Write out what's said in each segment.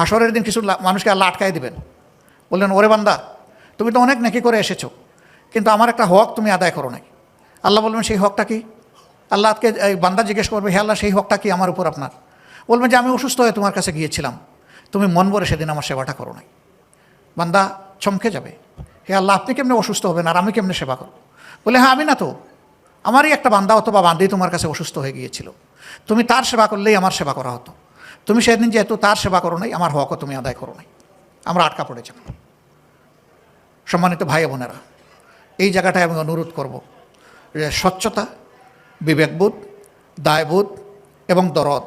হাসরের দিন কিছু মানুষকে আল্লাহ আটকায় দিবেন, বললেন ওরে বান্দা তুমি তো অনেক নেকি করে এসেছো, কিন্তু আমার একটা হক তুমি আদায় করো নাই। আল্লাহ বলবেন সেই হকটা কি? আল্লাহ আজকে এই বান্দা জিজ্ঞেস করবে, হে আল্লাহ সেই হকটা কি আমার উপর আপনার? বলবেন যে আমি অসুস্থ হয়ে তোমার কাছে গিয়েছিলাম, তুমি মন ভরে সেদিন আমার সেবাটা করো নাই। বান্দা চমকে যাবে, হে আল্লাহ আপনি কেমনে অসুস্থ হবেন আর আমি কেমনে সেবা করব? বলে হ্যাঁ আমি না তো, আমারই একটা বান্দা অথবা বান্দি তোমার কাছে অসুস্থ হয়ে গিয়েছিল, তুমি তার সেবা করলেই আমার সেবা করা হতো, তুমি সেদিন যেহেতু তার সেবা করো নাই, আমার হকও তুমি আদায় করো নাই, আমরা আটকা পড়ে যাব। সম্মানিত ভাই বোনেরা, এই জায়গাটায় আমি অনুরোধ করব যে স্বচ্ছতা, বিবেকবোধ, দায়বোধ এবং দরদ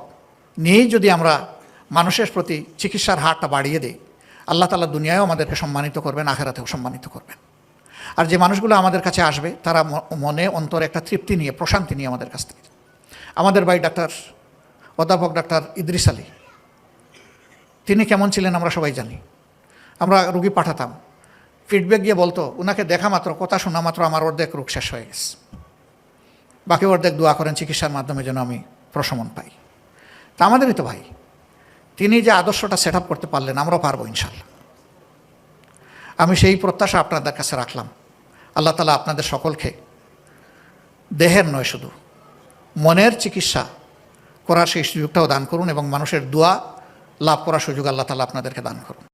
নিয়েই যদি আমরা মানুষের প্রতি চিকিৎসার হারটা বাড়িয়ে দিই, আল্লাহ তাআলা দুনিয়ায়ও আমাদেরকে সম্মানিত করবেন, আখিরাতেও সম্মানিত করবেন। আর যে মানুষগুলো আমাদের কাছে আসবে তারা মনে অন্তরে একটা তৃপ্তি নিয়ে, প্রশান্তি নিয়ে আমাদের কাছ থেকে। আমাদের ভাই অধ্যাপক ডাক্তার ইদ্রিস আলী, তিনি কেমন ছিলেন আমরা সবাই জানি। আমরা রুগী পাঠাতাম, ফিডব্যাক গিয়ে বলতো ওনাকে দেখা মাত্র, কথা শোনা মাত্র আমার অর্ধেক রোগ শেষ হয়ে গেছে, বাকি অর্ধেক দোয়া করেন চিকিৎসার মাধ্যমে যেন আমি প্রশমন পাই। তা আমাদেরই তো ভাই, তিনি যে আদর্শটা সেট আপ করতে পারলেন, আমরাও পারবো ইনশাল্লাহ। আমি সেই প্রত্যাশা আপনাদের কাছে রাখলাম। আল্লাহ তাআলা আপনাদের সকলকে দেহের নয় শুধু মনের চিকিৎসা করার সেই সুযোগটাও দান করুন এবং মানুষের দোয়া লাভ করার সুযোগ আল্লাহ তাআলা আপনাদেরকে দান করুন।